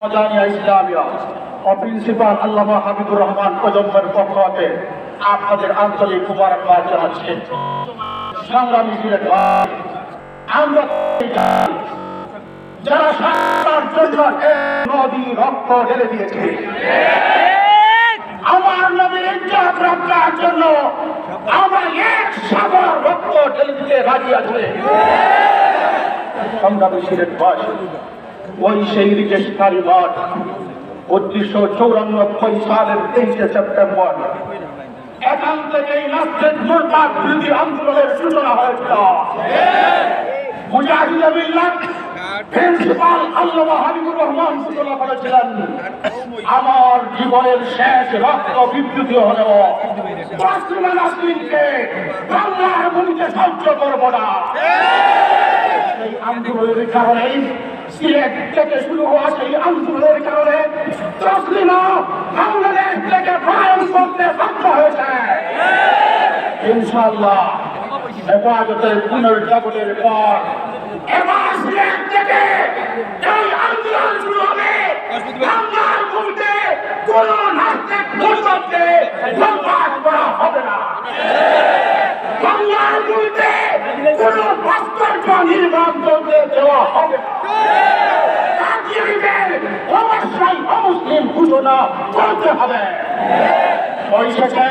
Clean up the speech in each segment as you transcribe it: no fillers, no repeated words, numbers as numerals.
ইসলামিয়া ও principal আল্লামা হাবিবুর রহমান প্রজন্মের পক্ষ থেকে আপনাদের আন্তরিক মুবারকবাদ জানাচ্ছি। সংগ্রামী সিলেট ভাই, আমরা যারা সারার জন্য নদী রক্ত ঢেলে দিয়েছে, আমার নবীর ইজ্জত রক্ষার জন্য আমরা এক সাগর রক্ত ঢেলে দিতে রাজি আছে। সংগ্রামী সিলেট ভাই, ওই সেই রিজেস্ট্রারি মাঠ 1994 সালের 23 সেপ্টেম্বর এখান থেকেই নাস্তিক মুরতাদ বিরোধী আন্দোলনের সূচনা হয়েছিল। মুজাহিদে মিল্লাত প্রিন্সিপাল আল্লামা হাবিবুর রহমান সূচনা করেছিলেন, আমার জীবনের শেষ রক্ত বিবৃতি হলেও মুসলিম নাসরিনকে বাংলার ভূমিতে সহ্য করব না। এই আন্দোলনের কারণেই সিলেট থেকে শুরু হওয়া সেই আন্দোলনের কারণে তসলিমা বাংলাদেশ থেকে পলায়ন করতে বাধ্য হয়েছে। ইনশাআল্লাহ হেফাজতের পুনর্জাগরণের পর এবার সিলেট থেকে এই আন্দোলন শুরু হবে। বাংলার ভূমিতে কোন নাস্তিক মুরতাদকে বরবাদ করা হবে না। বাংলার ভূমিতে কোন ভাস্কর্য নির্মাণ করতে দেওয়া হবে না। অবশ্যই অমুসলিম ঘোষণা করতে হবে। পরিশেষে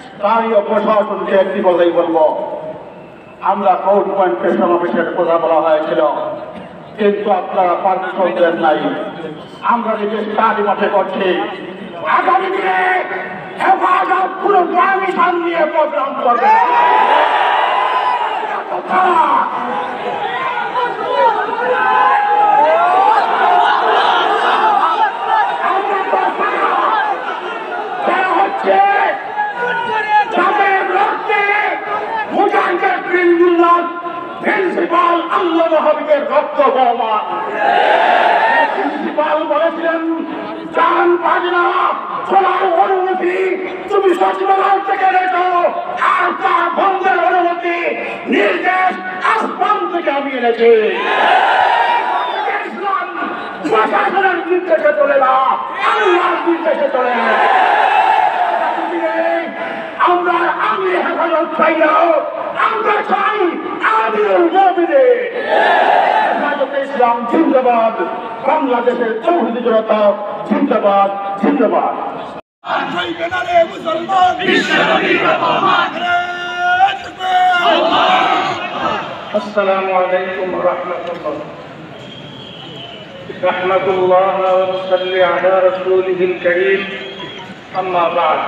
স্থানীয় প্রশাসনকে একটি কথাই বলবো, আমরা কোর্ট পয়েন্টে সমাবেশের কথা বলা হয়েছিল, কিন্তু আপনারা পারমিশন দেন নাই। আমরা নিজে স্টাডি মাঠে করছি, আগামী দিনে হেফাজত পুরো পারমিশন নিয়ে প্রোগ্রাম করবে। প্রিন্সিপাল আল্লামা হাবিবের রক্ত বহমান। প্রিন্সিপাল বলেছিলেন, জান পারি না চলার অনুমতি তুমি সচিবালয় থেকে রেখো, আর তার বন্ধের অনুমতি নির্দেশ আসমান থেকে আমি এনেছি। প্রশাসনের নির্দেশে চলে না, আল্লাহর নির্দেশে চলে। আমরা আমি হেফাজত চাই না, আমরা চাই আমিরুল মুমিনিন। হেফাজতে ইসলাম জিন্দাবাদ, বাংলাদেশের তৌহিদি জনতা জিন্দাবাদ জিন্দাবাদ। আসসালামু আলাইকুম ওয়া রাহমাতুল্লাহ। রাহমাতুল্লাহ ওয়া সাল্লি আলা রাসূলিহিল কারীম, আম্মা বা'দ।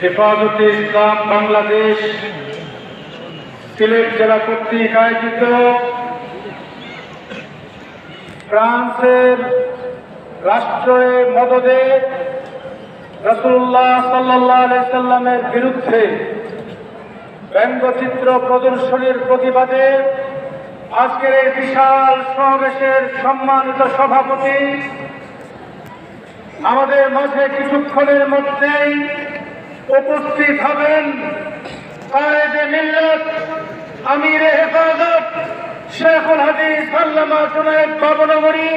হেফাজতে ইসলাম বাংলাদেশ সিলেট জেলা কর্তৃক আয়োজিত ফ্রান্সের রাষ্ট্রের মদদে রাসূলুল্লাহ সাল্লাল্লাহু আলাইহি সাল্লামের বিরুদ্ধে ব্যঙ্গচিত্র প্রদর্শনীর প্রতিবাদে আজকের এই বিশাল সমাবেশের সম্মানিত সভাপতি আমাদের মাঝে কিছুক্ষণের মধ্যেই উপস্থিত হবেন কায়েদে মিল্লাত, আমিরে হেফাজত, শেখুল হাদিস আল্লামা জুনায়েদ বাবনগরী,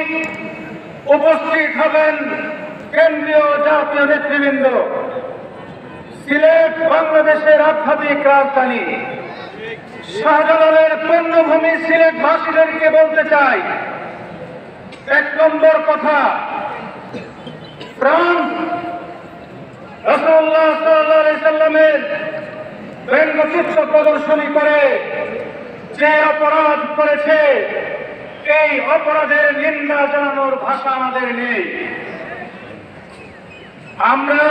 উপস্থিত হবেন কেন্দ্রীয় জাতীয় নেতৃবৃন্দ। সিলেট বাংলাদেশের আধ্যাত্মিক রাজধানী, শাহজালালের পূর্ণভূমি সিলেটবাসীদেরকে বলতে চাই, এক নম্বর কথা, ফ্রান্স রাসূলুল্লাহ সাল্লাল্লাহু আলাইহি সাল্লামের ব্যঙ্গচিত্র প্রদর্শনী করে যে অপরাধ করেছে, এই অপরাধের নিন্দা জানানোর ভাষা আমাদের নেই। আমরা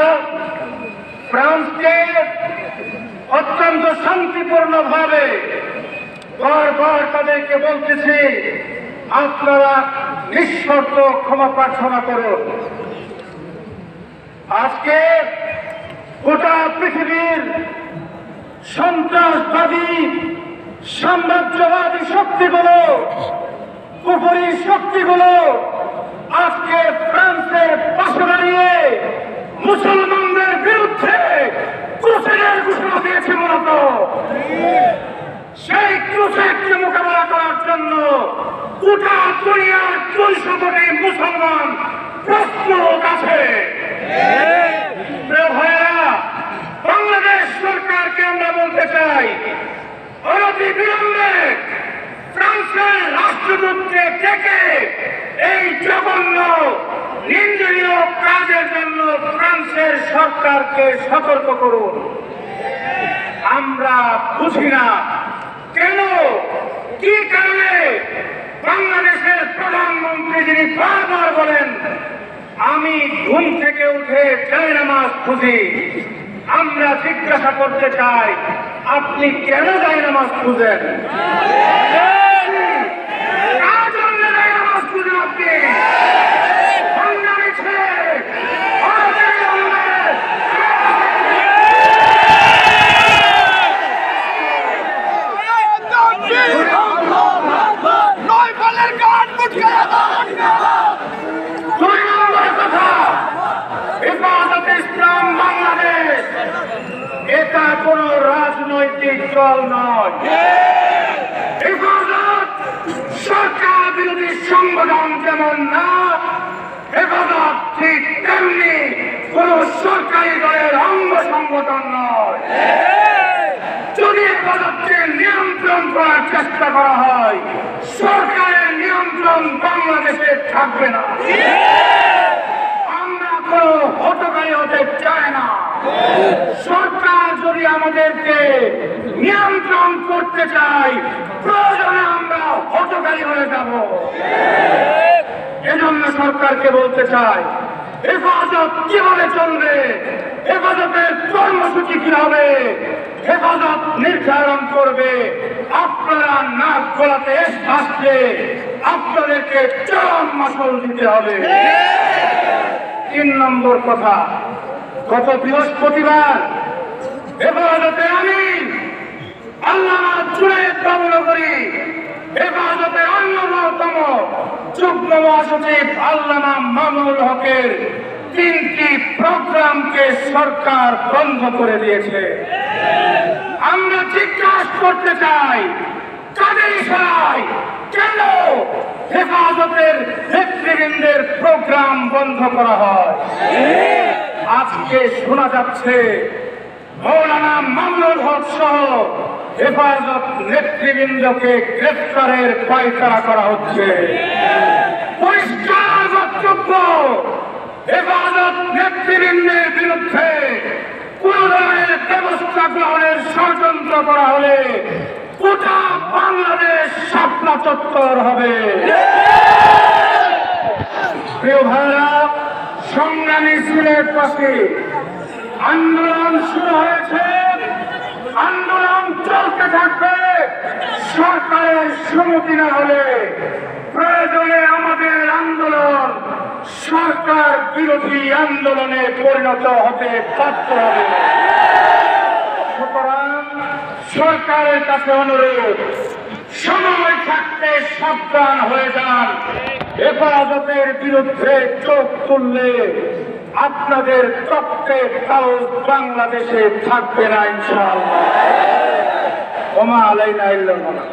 ফ্রান্সকে অত্যন্ত শান্তিপূর্ণভাবে বারবার তাদেরকে বলতেছি, আপনারা নিঃশর্ত ক্ষমা প্রার্থনা করুন। আজকে গোটা পৃথিবীর সন্ত্রাসবাদী সাম্রাজ্যবাদী শক্তিগুলো, কুফরি শক্তিগুলো আজকে ফ্রান্সের পাশে দাঁড়িয়ে মুসলমানদের বিরুদ্ধে ক্রুসেডের ঘোষণা দিয়েছে। মূলত সেই ক্রুসেডকে মোকাবেলা করার জন্য গোটা দুনিয়ার 200 কোটি মুসলমান প্রস্তুত আছে। প্রিয় ভাইয়েরা, বাংলাদেশ সরকারকে আমরা বলতে চাই, অনতি বিলম্বে ফ্রান্সের রাষ্ট্রদূতকে ডেকে এই জঘন্য নিন্দনীয় কাজের জন্য ফ্রান্সের সরকারকে সতর্ক করুন। আমরা বুঝি না কেন, কি কারণে বাংলাদেশের প্রধানমন্ত্রী যিনি বারবার বলেন আমি ঘুম থেকে উঠে জায়নামাজ খুঁজি, আমরা জিজ্ঞাসা করতে চাই আপনি কেন জায়নামাজ খুঁজেন? কার জন্য জায়নামাজ খুঁজেন আপনি? এটা কোন রাজনৈতিক দল নয়, হেফাজত সরকার বিরোধী সংগঠন যেমন না, হেফাজত ঠিক তেমনি কোন সরকারি দলের অঙ্গ সংগঠন নয়। যদি হেফাজতকে নিয়ন্ত্রণ করার চেষ্টা করা হয়, সরকারের নিয়ন্ত্রণ বাংলাদেশে থাকবে না। আমরা কোনো হটকারী হতে চাই না। সরকার যদি আমাদেরকে নিয়ন্ত্রণ করতে চায়, প্রয়োজনে আমরা হটকারী হয়ে যাব। এজন্য সরকারকে বলতে চাই, হেফাজত কিভাবে চলবে, হেফাজতের কর্মসূচি কি হবে, হেফাজত নির্ধারণ করবে। আপনারা নাক গলাতে আসছে, আপনাদেরকে চরম মাসুল দিতে হবে। 3 নম্বর কথা, গত বৃহস্পতিবার হেফাজতে আমির আল্লামা জুনায়েদ বাবুনগরী, হেফাজতের অন্যতম যুগ্ম মহাসচিব আল্লামা মামুনুল হকের 3টি প্রোগ্রামকে সরকার বন্ধ করে দিয়েছে। আমরা জিজ্ঞাসা করতে চাই, কাদের ইশারায় কেন হেফাজতের নেতৃবৃন্দের প্রোগ্রাম বন্ধ করা হয়? আজকে শোনা যাচ্ছে মৌলানা মামুনুল হক সহ হেফাজত নেতৃবৃন্দকে গ্রেফতারের পায়তারা করা হচ্ছে। পরিষ্কার বক্তব্য, হেফাজত নেতৃবৃন্দের বিরুদ্ধে কোন ধরনের ব্যবস্থা গ্রহণের ষড়যন্ত্র করা হলে গোটা বাংলাদেশ শাপলা চত্বর হবে। প্রিয় ভাইরা, সংগ্রামী সিলেট পাশে আন্দোলন শুরু হয়েছে, আন্দোলন চলতে থাকবে। সরকারের সম্মতি না হলে প্রয়োজনে আমাদের আন্দোলন সরকার বিরোধী আন্দোলনে পরিণত হতে বাধ্য হবে। সুতরাং সরকারের কাছে অনুরোধ, সময় থাকতে সাবধান হয়ে যান। হেফাজতের বিরুদ্ধে চোখ তুললে আপনাদের রক্তে কাউজ বাংলাদেশে থাকবে না ইনশাআল্লাহ। ওমা আলাইনা ইল্লাল বালাগ।